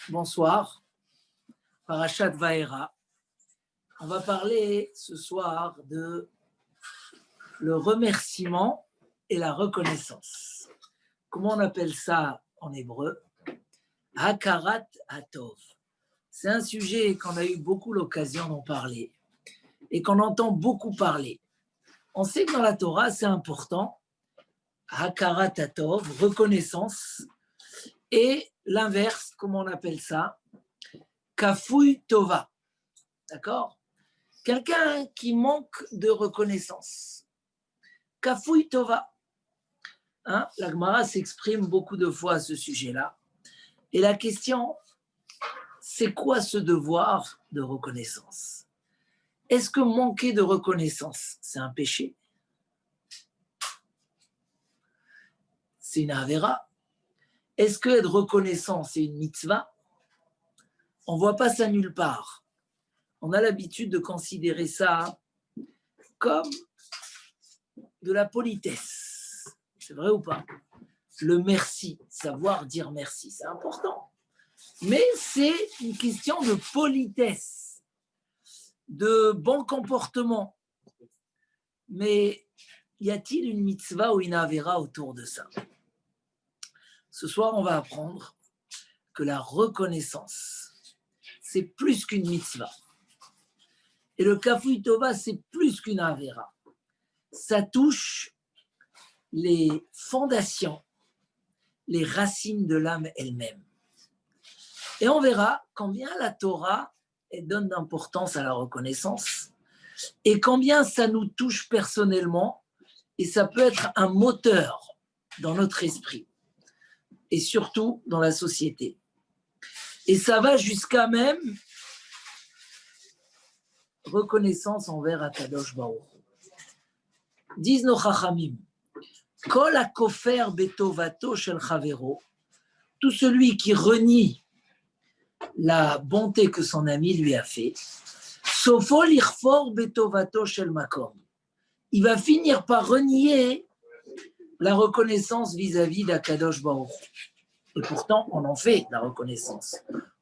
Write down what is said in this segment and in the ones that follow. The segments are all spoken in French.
Bonsoir, Parashat Vaera. On va parler ce soir de le remerciement et la reconnaissance. Comment on appelle ça en hébreu? Hakarat Hatov. C'est un sujet qu'on a eu beaucoup l'occasion d'en parler et qu'on entend beaucoup parler. On sait que dans la Torah, c'est important. Hakarat Hatov, reconnaissance. Et l'inverse, comment on appelle ça? Kafui Tova. D'accord? Quelqu'un qui manque de reconnaissance. Kafui Tova. La Gemara s'exprime beaucoup de fois à ce sujet-là. Et la question, c'est quoi ce devoir de reconnaissance? Est-ce que manquer de reconnaissance, c'est un péché? C'est une avéra? Est-ce que être reconnaissant, c'est une mitzvah? On ne voit pas ça nulle part. On a l'habitude de considérer ça comme de la politesse. C'est vrai ou pas? Le merci, savoir dire merci, c'est important. Mais c'est une question de politesse, de bon comportement. Mais y a-t-il une mitzvah ou une avéra autour de ça? Ce soir, on va apprendre que la reconnaissance, c'est plus qu'une mitzvah. Et le kafui tova, c'est plus qu'une avéra. Ça touche les fondations, les racines de l'âme elle-même. Et on verra combien la Torah donne d'importance à la reconnaissance et combien ça nous touche personnellement et ça peut être un moteur dans notre esprit et surtout dans la société. Et ça va jusqu'à même reconnaissance envers Akadosh Baruch Hu. Disent nos chachamim, Kol hakofer betovato shel chavero, tout celui qui renie la bonté que son ami lui a fait, sofo lichfor betovato shel makom, il va finir par renier la reconnaissance vis-à-vis d'Akadosh Baruch Hu. Et pourtant, on en fait de la reconnaissance.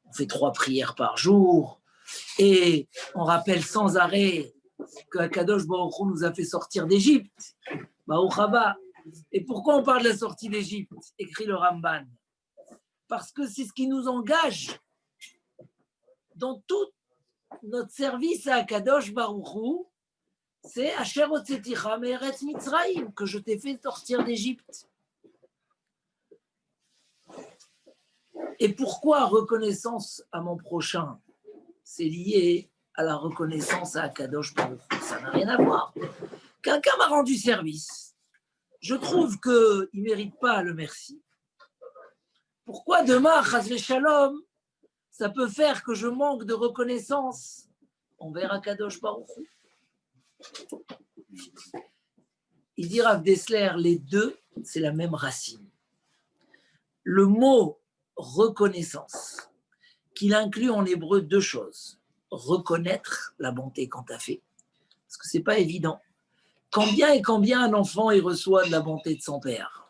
On fait 3 prières par jour et on rappelle sans arrêt qu'Akadosh Baruch Hu nous a fait sortir d'Égypte. Baruch haba. Et pourquoi on parle de la sortie d'Égypte? Écrit le Ramban. Parce que c'est ce qui nous engage dans tout notre service à Akadosh Baruch Hu, c'est Asher hotzeticha me'eretz Mitzrayim, que je t'ai fait sortir d'Égypte. Et pourquoi reconnaissance à mon prochain? C'est lié à la reconnaissance à Akadosh Baruch Hu. Ça n'a rien à voir. Quelqu'un m'a rendu service. Je trouve qu'il ne mérite pas le merci. Pourquoi demain, chas v'shalom, ça peut faire que je manque de reconnaissance envers Akadosh Baruch Hu? Il dit Rav Dessler, les deux, c'est la même racine. Le mot reconnaissance, qu'il inclut en hébreu 2 choses. Reconnaître la bonté qu'on t'a fait, parce que ce n'est pas évident. Combien un enfant il reçoit de la bonté de son père?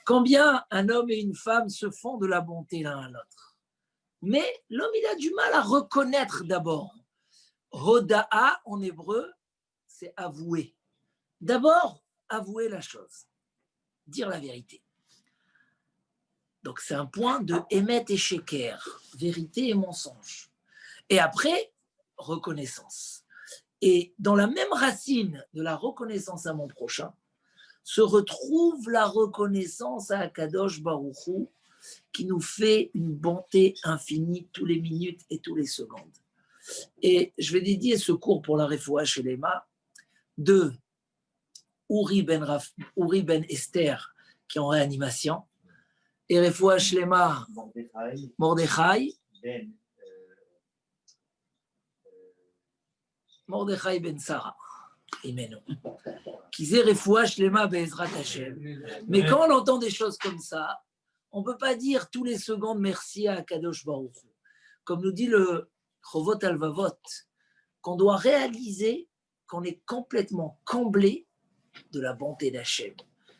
Combien un homme et une femme se font de la bonté l'un à l'autre? Mais l'homme, il a du mal à reconnaître d'abord. Hoda'a, en hébreu, c'est avouer. D'abord, avouer la chose, dire la vérité. Donc, c'est un point de émet et sheker, vérité et mensonge. Et après, reconnaissance. Et dans la même racine de la reconnaissance à mon prochain, se retrouve la reconnaissance à Akadosh Baruch Hu, qui nous fait une bonté infinie tous les minutes et tous les secondes. Et je vais dédier ce cours pour la Refoua Shelema de Uri ben Esther, qui est en réanimation, et Refoua Shelema Mordechai ben Sarah, qui est Refoua Shelema Be'ezrat Hashem. Mais quand on entend des choses comme ça, on ne peut pas dire tous les secondes merci à Akadosh Baruch Hu. Comme nous dit le Chovot Alvavot, qu'on doit réaliser qu'on est complètement comblé de la bonté d'Hachem.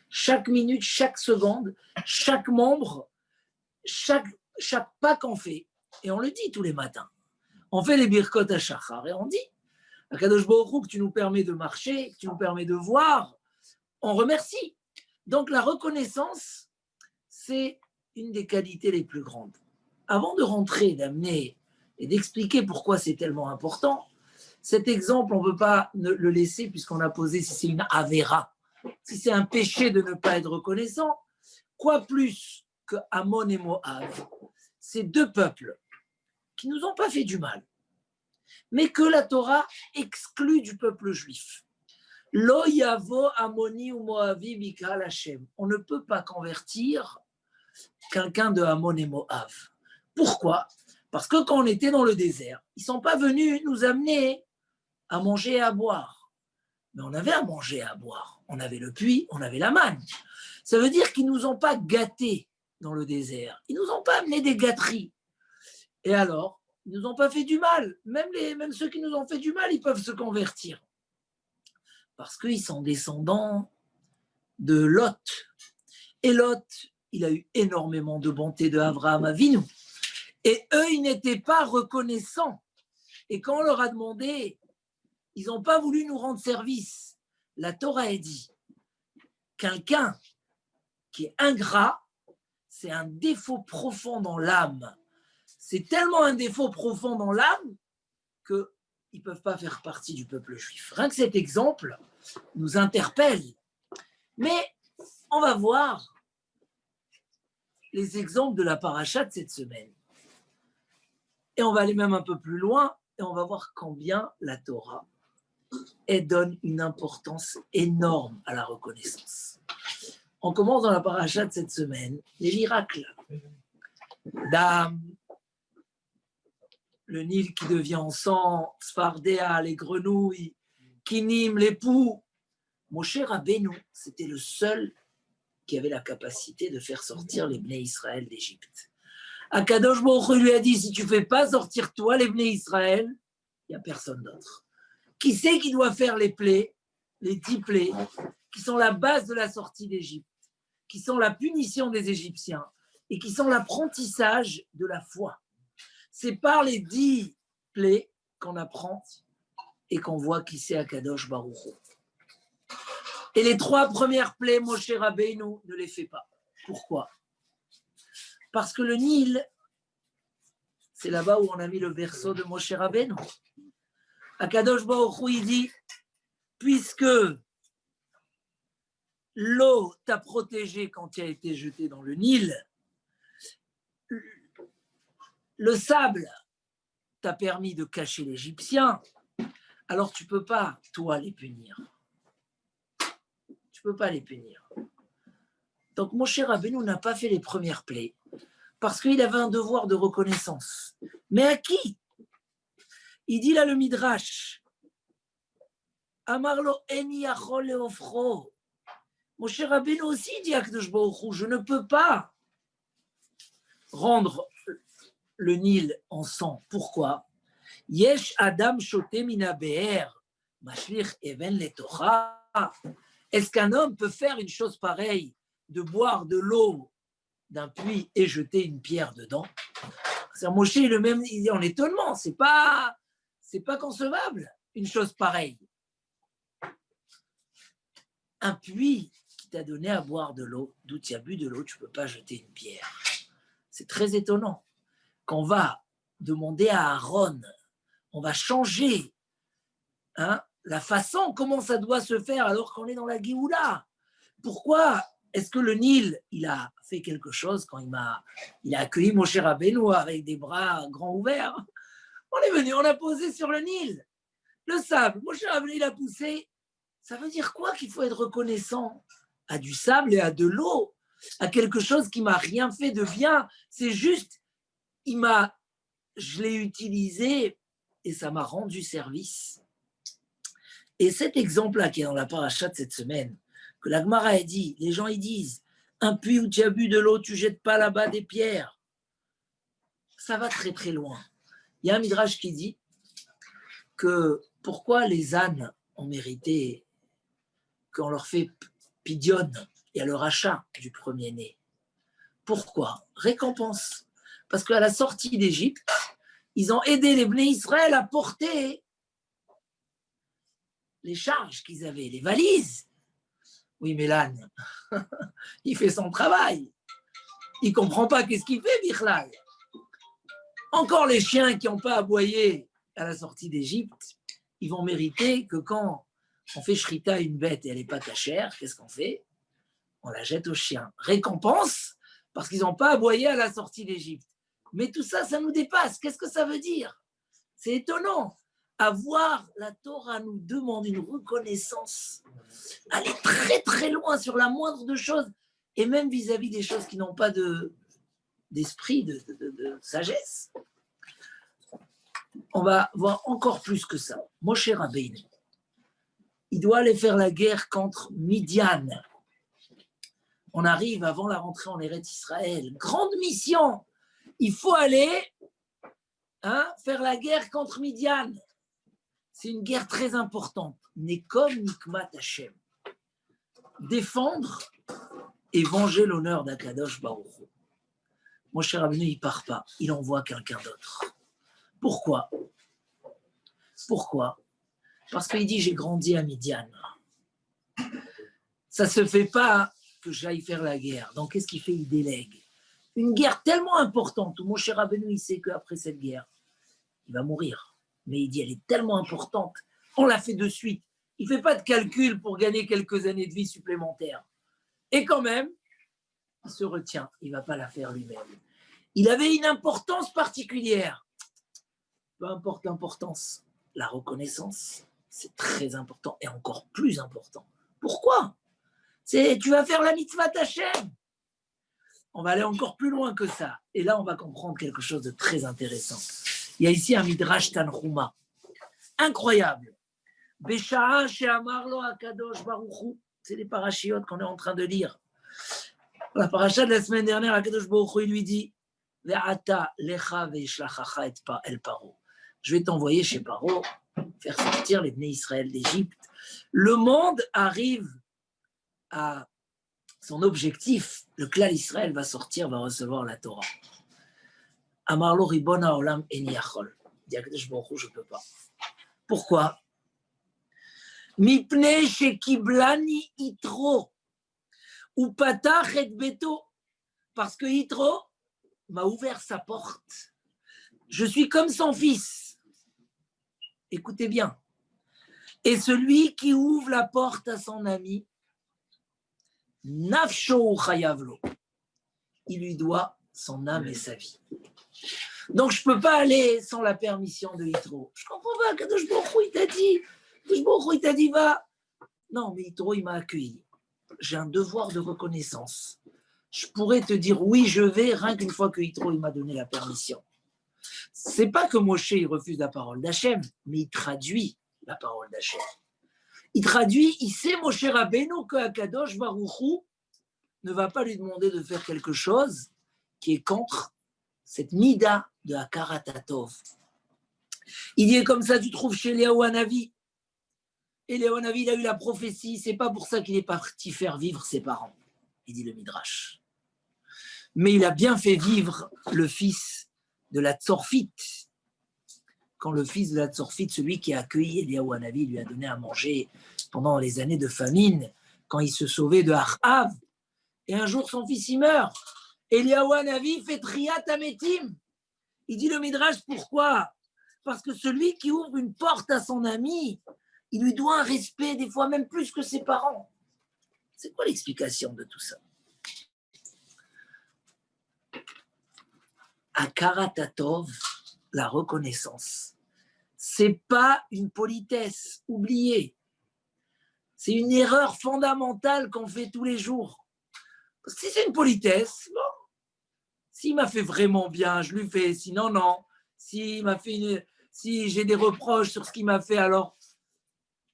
Chaque minute, chaque seconde, chaque membre, chaque pas qu'on fait, et on le dit tous les matins. On fait les birkot à Shachar et on dit Akadosh Baruch Hu, que tu nous permets de marcher, que tu nous permets de voir, on remercie. Donc la reconnaissance, c'est une des qualités les plus grandes. Avant de rentrer, d'amener et d'expliquer pourquoi c'est tellement important, cet exemple, on ne peut pas le laisser puisqu'on a posé si c'est une avéra, si c'est un péché de ne pas être reconnaissant. Quoi plus que Ammon et Moab, ces deux peuples qui ne nous ont pas fait du mal, mais que la Torah exclut du peuple juif. Lo yavo Ammoni ou Moavi mikra Hashem. On ne peut pas convertir quelqu'un de Ammon et Moab. Pourquoi? Parce que quand on était dans le désert, ils ne sont pas venus nous amener à manger et à boire. Mais on avait à manger et à boire. On avait le puits, on avait la manne. Ça veut dire qu'ils ne nous ont pas gâtés dans le désert. Ils ne nous ont pas amené des gâteries. Et alors, ils ne nous ont pas fait du mal. Même ceux qui nous ont fait du mal, ils peuvent se convertir. Parce qu'ils sont descendants de Lot. Et Lot, il a eu énormément de bonté de Abraham Avinu. Et eux, ils n'étaient pas reconnaissants. Et quand on leur a demandé, ils n'ont pas voulu nous rendre service. La Torah a dit, quelqu'un qui est ingrat, c'est un défaut profond dans l'âme. C'est tellement un défaut profond dans l'âme qu'ils ne peuvent pas faire partie du peuple juif. Rien que cet exemple nous interpelle. Mais on va voir les exemples de la paracha de cette semaine. Et on va aller même un peu plus loin et on va voir combien la Torah elle donne une importance énorme à la reconnaissance. On commence dans la paracha de cette semaine, les miracles. Dame, le Nil qui devient en sang, Sfardéa, les grenouilles, Kinim, les poux. Moshe Rabbeinu, c'était le seul qui avait la capacité de faire sortir les Bnei Israël d'Égypte. Akadosh Baruch Hu lui a dit, si tu ne fais pas sortir toi les Bnei Israël, il n'y a personne d'autre. Qui c'est qui doit faire les plaies, les 10 plaies, qui sont la base de la sortie d'Égypte, qui sont la punition des Égyptiens et qui sont l'apprentissage de la foi. C'est par les 10 plaies qu'on apprend et qu'on voit qui c'est Akadosh Baruch Hu. Et les 3 premières plaies, Moshe Rabbeinu ne les fait pas. Pourquoi? Parce que le Nil, c'est là-bas où on a mis le berceau de Moshe Rabbeinu. Akadosh Baruch Hu, il dit, puisque l'eau t'a protégé quand tu as été jeté dans le Nil, le sable t'a permis de cacher l'Égyptien, alors tu ne peux pas, toi, les punir. Tu ne peux pas les punir. Donc, Moshe Rabbeinu n'a pas fait les premières plaies parce qu'il avait un devoir de reconnaissance. Mais à qui? Il dit là le Midrash, Amarlo eni yachol leofro. Moshe Rabbeinu aussi dit à Akadosh Baruch Hu, je ne peux pas rendre le Nil en sang. Pourquoi? Yesh Adam shote mina be'er, mashlich even letocha. Est-ce qu'un homme peut faire une chose pareille, de boire de l'eau d'un puits et jeter une pierre dedans? C'est Moshe le même, il dit en étonnement, c'est pas concevable une chose pareille. Un puits qui t'a donné à boire de l'eau, d'où tu as bu de l'eau, tu ne peux pas jeter une pierre. C'est très étonnant. Quand on va demander à Aaron, on va changer la façon comment ça doit se faire alors qu'on est dans la Géoula. Pourquoi est-ce que le Nil, il a fait quelque chose quand il a accueilli Moshe Rabbeinu avec des bras grands ouverts? On est venu, on a posé sur le Nil. Le sable, Moshe Rabbeinu, il a poussé. Ça veut dire quoi qu'il faut être reconnaissant à du sable et à de l'eau, à quelque chose qui m'a rien fait de bien. C'est juste, je l'ai utilisé et ça m'a rendu service. Et cet exemple-là qui est dans la paracha de cette semaine, que la Gemara a dit, les gens ils disent, un puits où tu as bu de l'eau, tu jettes pas là-bas des pierres. Ça va très très loin. Il y a un midrash qui dit que pourquoi les ânes ont mérité qu'on leur fait pidion et à le rachat du premier-né. Pourquoi? Récompense. Parce qu'à la sortie d'Égypte, ils ont aidé les Bnei Israël à porter les charges qu'ils avaient, les valises. Oui, mais l'âne, il fait son travail. Il ne comprend pas qu'est-ce qu'il fait, Bichlal. Encore les chiens qui n'ont pas aboyé à la sortie d'Égypte, ils vont mériter que quand on fait shrita à une bête et elle n'est pas cachère, qu'est-ce qu'on fait? On la jette aux chiens. Récompense, parce qu'ils n'ont pas aboyé à la sortie d'Égypte. Mais tout ça, ça nous dépasse. Qu'est-ce que ça veut dire? C'est étonnant. Avoir la Torah nous demande une reconnaissance. Aller très très loin sur la moindre de choses, et même vis-à-vis des choses qui n'ont pas d'esprit, de sagesse. On va voir encore plus que ça. Moshe Rabbeinu, il doit aller faire la guerre contre Midian. On arrive avant la rentrée en Eretz Israël. Grande mission. Il faut aller faire la guerre contre Midian. C'est une guerre très importante. Nekom Nikmat Hashem. Défendre et venger l'honneur d'Akadosh Baruch Hu. Moshe Rabbeinu, il ne part pas. Il envoie quelqu'un d'autre. Pourquoi? Parce qu'il dit, j'ai grandi à Midian. Ça ne se fait pas que j'aille faire la guerre. Donc, qu'est-ce qu'il fait? Il délègue. Une guerre tellement importante où Moshe Rabbeinu, il sait qu'après cette guerre, il va mourir. Mais il dit, elle est tellement importante, on l'a fait de suite. Il ne fait pas de calcul pour gagner quelques années de vie supplémentaires. Et quand même, il se retient, il ne va pas la faire lui-même. Il avait une importance particulière. Peu importe l'importance, la reconnaissance, c'est très important et encore plus important. Pourquoi? Tu vas faire la mitzvah Hashem. On va aller encore plus loin que ça. Et là, on va comprendre quelque chose de très intéressant. Il y a ici un Midrash Tanhuma. Incroyable. Besha'a she'amarlo Akadosh Baruch Hu. C'est les parachiotes qu'on est en train de lire. La paracha de la semaine dernière, Akadosh Baruch Hu, il lui dit Ve'ata lecha ve'ishlachacha el Paro. Je vais t'envoyer chez Paro, faire sortir les Bnei Israël d'Égypte. Le monde arrive à son objectif. Le clan Israël va sortir, va recevoir la Torah. Amarlo ribon haolam eni yachol. Dit Akadosh Baruch Hu, je ne peux pas. Pourquoi? Mipnei shekiblani Yitro ou patach et beto. Parce que Yitro m'a ouvert sa porte. Je suis comme son fils. Écoutez bien. Et celui qui ouvre la porte à son ami, nafsho chayavlo, il lui doit son âme et sa vie. Donc je ne peux pas aller sans la permission de Yitro. Je ne comprends pas, Kadosh Baruch Hu, il t'a dit, va. Non, mais Yitro, il m'a accueilli. J'ai un devoir de reconnaissance. Je pourrais te dire oui, je vais, rien qu'une fois que Yitro, il m'a donné la permission. C'est pas que Moshe, il refuse la parole d'Hachem, mais il traduit la parole d'Hachem. Il traduit, il sait, Moshe Rabbeinu, que Akadosh Baruch Hu ne va pas lui demander de faire quelque chose qui est contre cette mida de Hakarat Hatov. Il dit comme ça, tu trouves chez Eliyahu Hanavi. Eliyahu Hanavi, il a eu la prophétie, c'est pas pour ça qu'il est parti faire vivre ses parents, il dit le Midrash. Mais il a bien fait vivre le fils de la Tzorfite. Quand le fils de la Tzorfite, celui qui a accueilli Eliyahu Hanavi, lui a donné à manger pendant les années de famine, quand il se sauvait de Achav, et un jour son fils y meurt. Eliyahu Hanavi fait Triyat Hametim. Il dit le Midrash, pourquoi? Parce que celui qui ouvre une porte à son ami, il lui doit un respect, des fois même plus que ses parents. C'est quoi l'explication de tout ça? Hakarat Hatov, la reconnaissance, c'est pas une politesse, oubliez. C'est une erreur fondamentale qu'on fait tous les jours. Parce que si c'est une politesse, bon, s'il m'a fait vraiment bien, je lui fais, sinon non. Si j'ai des reproches sur ce qu'il m'a fait, alors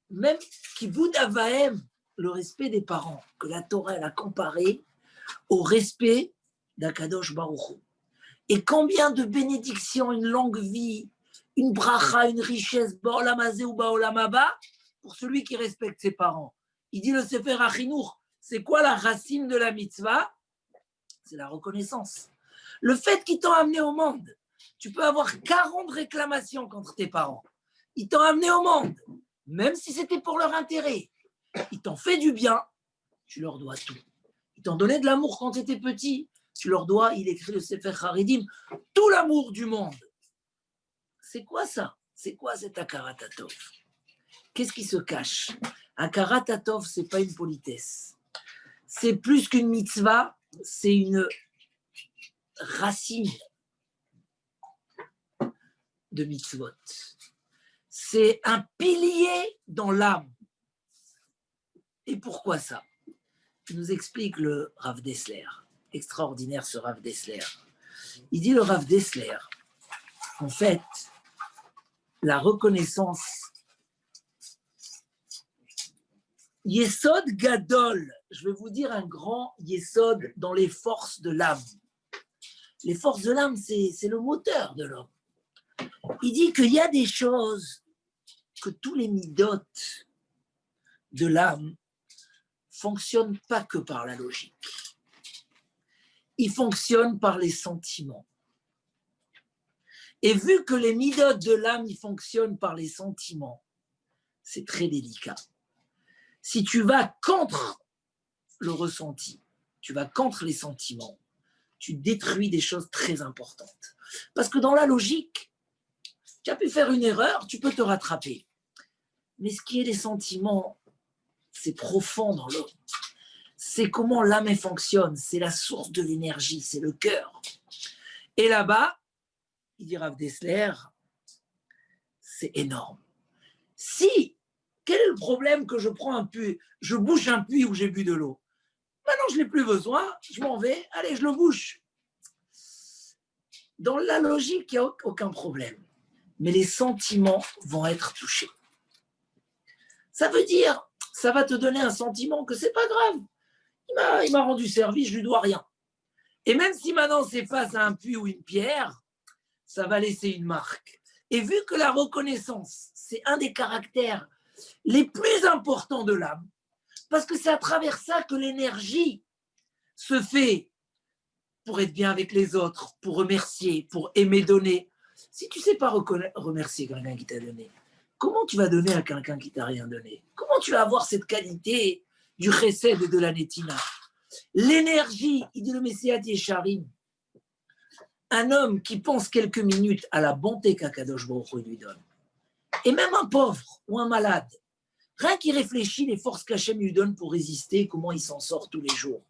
même Kibud Avahem, le respect des parents, que la Torah elle a comparé au respect d'Akadosh Baruch Hu. Et combien de bénédictions, une longue vie, une bracha, une richesse, ba'olam hazeh ou ba'olam haba, pour celui qui respecte ses parents. Il dit le Sefer HaChinuch, c'est quoi la racine de la mitzvah? C'est la reconnaissance. Le fait qu'ils t'ont amené au monde, tu peux avoir 40 réclamations contre tes parents. Ils t'ont amené au monde, même si c'était pour leur intérêt. Ils t'ont fait du bien, tu leur dois tout. Ils t'ont donné de l'amour quand tu étais petit, tu leur dois, il écrit le Sefer Haridim, tout l'amour du monde. C'est quoi ça? C'est quoi cet Hakarat Hatov? Qu'est-ce qui se cache? Hakarat Hatov, ce n'est pas une politesse. C'est plus qu'une mitzvah, c'est une racine de mitzvot. C'est un pilier dans l'âme. Et pourquoi ça? Il nous explique le Rav Dessler. Extraordinaire ce Rav Dessler. Il dit le Rav Dessler, en fait, la reconnaissance Yesod Gadol, je vais vous dire un grand Yesod dans les forces de l'âme. Les forces de l'âme, c'est le moteur de l'homme. Il dit qu'il y a des choses que tous les midotes de l'âme ne fonctionnent pas que par la logique. Ils fonctionnent par les sentiments. Et vu que les midotes de l'âme, ils fonctionnent par les sentiments, c'est très délicat. Si tu vas contre le ressenti, tu vas contre les sentiments, tu détruis des choses très importantes. Parce que dans la logique, tu as pu faire une erreur, tu peux te rattraper. Mais ce qui est les sentiments, c'est profond dans l'homme. C'est comment l'âme fonctionne, c'est la source de l'énergie, c'est le cœur. Et là-bas, il dit Rav Dessler, c'est énorme. Si, quel est le problème que je prends un puits, je bouche un puits où j'ai bu de l'eau? Maintenant, je n'ai plus besoin, je m'en vais, allez, je le bouche. Dans la logique, il n'y a aucun problème. Mais les sentiments vont être touchés. Ça veut dire, ça va te donner un sentiment que ce n'est pas grave. Il m'a rendu service, je ne lui dois rien. Et même si maintenant c'est face à un puits ou une pierre, ça va laisser une marque. Et vu que la reconnaissance, c'est un des caractères les plus importants de l'âme, parce que c'est à travers ça que l'énergie se fait pour être bien avec les autres, pour remercier, pour aimer donner. Si tu ne sais pas remercier quelqu'un qui t'a donné, comment tu vas donner à quelqu'un qui t'a rien donné? Comment tu vas avoir cette qualité du chesed et de la netina? L'énergie, il dit le Messias Yesharim, un homme qui pense quelques minutes à la bonté qu'Akadosh Baruch Hu lui donne, et même un pauvre ou un malade, rien qu'il réfléchit les forces qu'Hachem lui donne pour résister, comment il s'en sort tous les jours.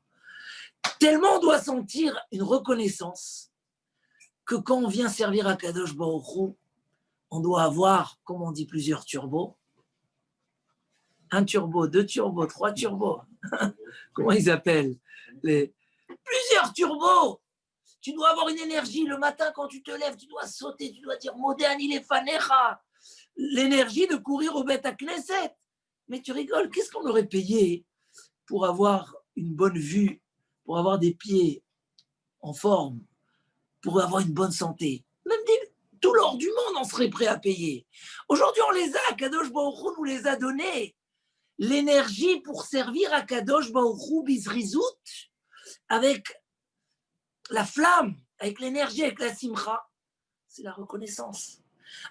Tellement on doit sentir une reconnaissance que quand on vient servir Akadosh Baruch Hu, on doit avoir, comme on dit, plusieurs turbos. Un turbo, deux turbos, trois turbos. Comment ils appellent plusieurs turbos. Tu dois avoir une énergie. Le matin, quand tu te lèves, tu dois sauter, tu dois dire Modéani lefanecha. L'énergie de courir au Beth Knesset. Mais tu rigoles, qu'est-ce qu'on aurait payé pour avoir une bonne vue, pour avoir des pieds en forme, pour avoir une bonne santé? Même tout l'or du monde en serait prêt à payer. Aujourd'hui, on les a, Kadosh Baruch Hu nous les a donnés. L'énergie pour servir à Kadosh Baruch Hu Bizrizout, avec la flamme, avec l'énergie, avec la simcha, c'est la reconnaissance.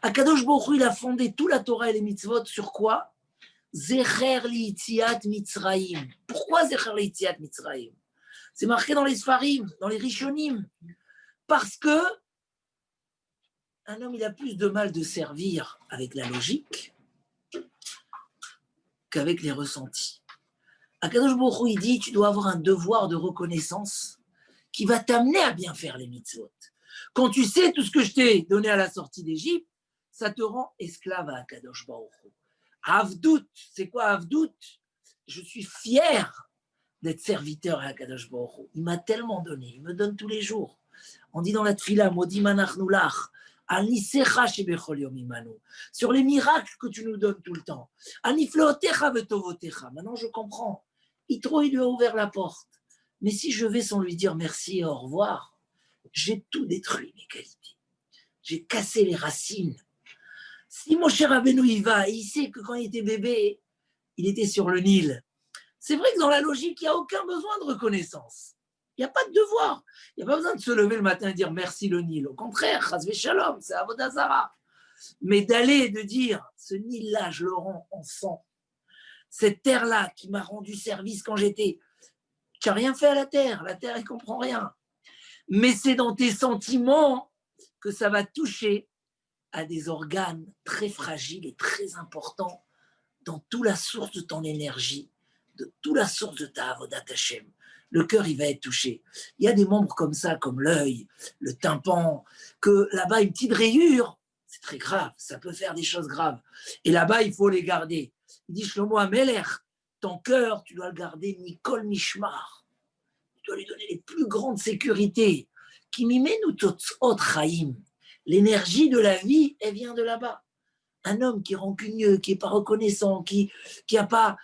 Akadosh Baruch Hu, il a fondé toute la Torah et les mitzvot sur quoi? Zecher li'itziat Mitzrayim. Pourquoi Zecher li'itziat Mitzrayim? C'est marqué dans les Sfarim, dans les Rishonim. Parce que un homme, il a plus de mal de servir avec la logique qu'avec les ressentis. Akadosh Baruch Hu, il dit, tu dois avoir un devoir de reconnaissance qui va t'amener à bien faire les mitzvot. Quand tu sais tout ce que je t'ai donné à la sortie d'Égypte, ça te rend esclave à Akadosh Baruch Hu. Avdout, c'est quoi Avdout? Je suis fier d'être serviteur à Akadosh Baruch Hu. Il m'a tellement donné, il me donne tous les jours. On dit dans la Tfila, Modi manachnu lach, Anisecha shebechol yom imanu, sur les miracles que tu nous donnes tout le temps. Anifleotecha vetovotecha. Maintenant je comprends. Yitro, il lui a ouvert la porte. Mais si je vais sans lui dire merci et au revoir, j'ai tout détruit, mes qualités. J'ai cassé les racines. Si mon cher Rabbeinu y va, et il sait que quand il était bébé, il était sur le Nil. C'est vrai que dans la logique, il n'y a aucun besoin de reconnaissance. Il n'y a pas de devoir. Il n'y a pas besoin de se lever le matin et dire merci le Nil. Au contraire, chas v'shalom, c'est avodah zara. Mais d'aller et de dire, ce Nil-là, je le rends enfant. Cette terre-là qui m'a rendu service quand j'étais... Tu n'as rien fait à la terre, elle ne comprend rien. Mais c'est dans tes sentiments que ça va toucher à des organes très fragiles et très importants dans toute la source de ton énergie, de toute la source de ta avodat Hashem. Le cœur, il va être touché. Il y a des membres comme ça, comme l'œil, le tympan, que là-bas, une petite rayure, c'est très grave, ça peut faire des choses graves. Et là-bas, il faut les garder. Il dit Shlomo Ameler, ton cœur, tu dois le garder Mikol Mishmar. Tu dois lui donner les plus grandes sécurités. Qui mimenu tot autre Chaim. L'énergie de la vie, elle vient de là-bas. Un homme qui est rancunieux, qui n'est pas reconnaissant, qui est pas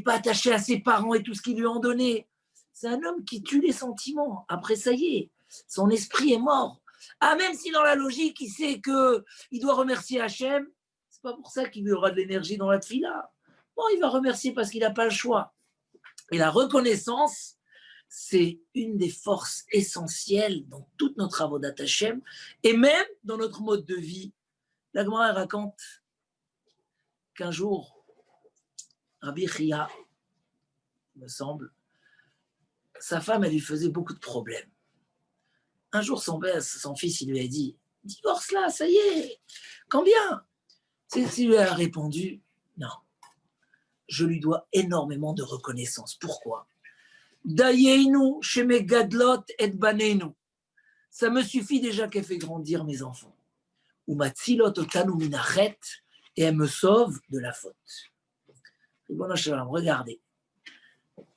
attaché à ses parents et tout ce qu'ils lui ont donné, c'est un homme qui tue les sentiments. Après, ça y est, son esprit est mort. Ah, même si dans la logique, il sait qu'il doit remercier Hachem, c'est pas pour ça qu'il y aura de l'énergie dans la tfila. Bon, il va remercier parce qu'il n'a pas le choix. Et la reconnaissance, c'est une des forces essentielles dans toute notre avodat Hachem et même dans notre mode de vie. La Gemara raconte qu'un jour, Rabbi Chia, me semble, sa femme, elle lui faisait beaucoup de problèmes. Un jour, son fils, il lui a dit « Divorce là, ça y est, combien ?» Il lui a répondu « Non, je lui dois énormément de reconnaissance. Pourquoi ? Dayeinu sheme gadlot et baneinu. Ça me suffit déjà qu'elle fait grandir mes enfants. Ou matzilot otanu minachet, et elle me sauve de la faute. » Regardez,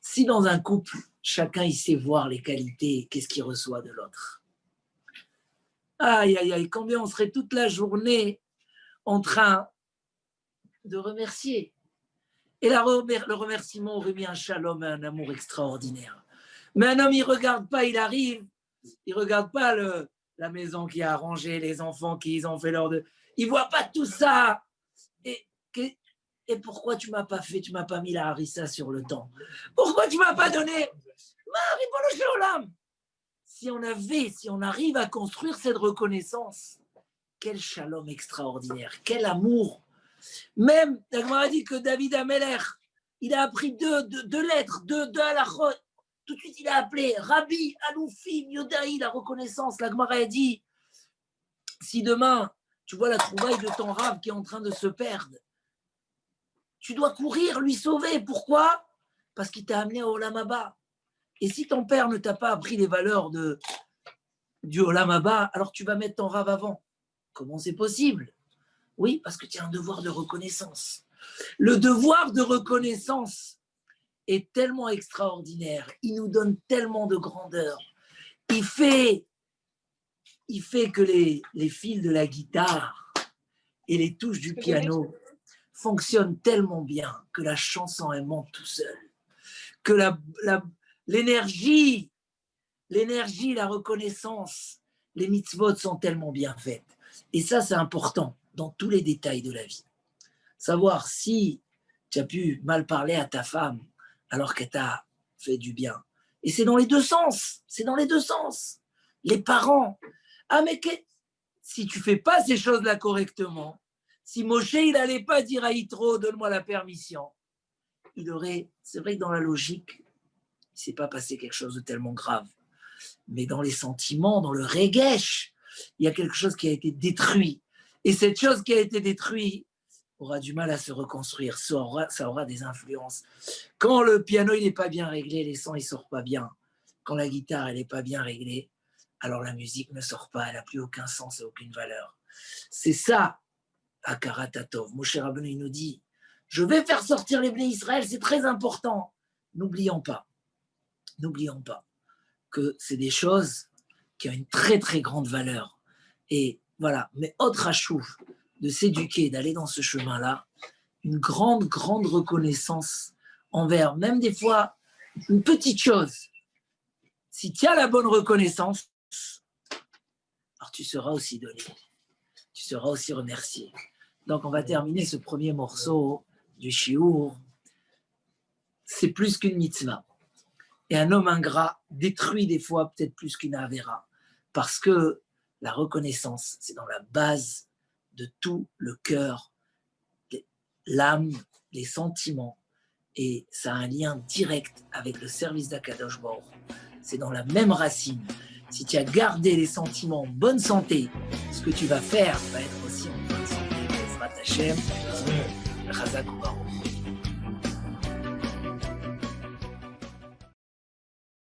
si dans un couple, chacun il sait voir les qualités, qu'est-ce qu'il reçoit de l'autre. Aïe, aïe, aïe, combien on serait toute la journée en train de remercier. Et le remerciement aurait mis un shalom et un amour extraordinaire. Mais un homme, il ne regarde pas, il arrive, il ne regarde pas la maison qui a arrangé, les enfants qui ont fait leur... Il ne voit pas tout ça. Et pourquoi tu ne m'as pas fait, tu ne m'as pas mis la harissa sur le temps? Pourquoi tu ne m'as pas donné? Si on arrive à construire cette reconnaissance, quel shalom extraordinaire, quel amour. Même, la Gemara dit que David Ameler, il a appris deux lettres, deux halachot. Tout de suite, il a appelé Rabbi, Aloufim, Yodaï, la reconnaissance. La Gemara a dit, si demain, tu vois la trouvaille de ton rave qui est en train de se perdre, tu dois courir, lui sauver. Pourquoi? Parce qu'il t'a amené au Olam Haba. Et si ton père ne t'a pas appris les valeurs du Olam Haba, alors tu vas mettre ton rave avant. Comment c'est possible? Oui, parce que tu as un devoir de reconnaissance. Le devoir de reconnaissance est tellement extraordinaire. Il nous donne tellement de grandeur. Il fait que les fils de la guitare et les touches du piano fonctionnent tellement bien que la chanson, elle monte tout seul. Que l'énergie, la reconnaissance, les mitzvot sont tellement bien faites. Et ça, c'est important dans tous les détails de la vie. Savoir si tu as pu mal parler à ta femme alors qu'elle t'a fait du bien. Et c'est dans les deux sens. C'est dans les deux sens. Les parents. Ah, mais si tu ne fais pas ces choses-là correctement, si Moshe, il n'allait pas dire à Yitro, donne-moi la permission, c'est vrai que dans la logique, il ne s'est pas passé quelque chose de tellement grave. Mais dans les sentiments, dans le regesh, il y a quelque chose qui a été détruit. Et cette chose qui a été détruite aura du mal à se reconstruire. Ça aura des influences. Quand le piano n'est pas bien réglé, les sons ne sortent pas bien. Quand la guitare n'est pas bien réglée, alors la musique ne sort pas, elle n'a plus aucun sens et aucune valeur. C'est ça, Hakarat Hatov. Moshe Rabbeinu, il nous dit, je vais faire sortir les Bnei Israël, c'est très important. N'oublions pas que c'est des choses qui ont une très très grande valeur. Et voilà, mais autre achouf de s'éduquer, d'aller dans ce chemin-là, une grande reconnaissance envers, même des fois, une petite chose. Si tu as la bonne reconnaissance, alors tu seras aussi donné, tu seras aussi remercié. Donc on va terminer ce premier morceau du shiur. C'est plus qu'une mitzvah. Et un homme ingrat détruit des fois peut-être plus qu'une Avera. Parce que la reconnaissance, c'est dans la base de tout le cœur, l'âme, les sentiments. Et ça a un lien direct avec le service d'Akadosh Baruch. C'est dans la même racine. Si tu as gardé les sentiments en bonne santé, ce que tu vas faire va être aussi en bonne santé. Bezrat Hashem, Chazak Baruch.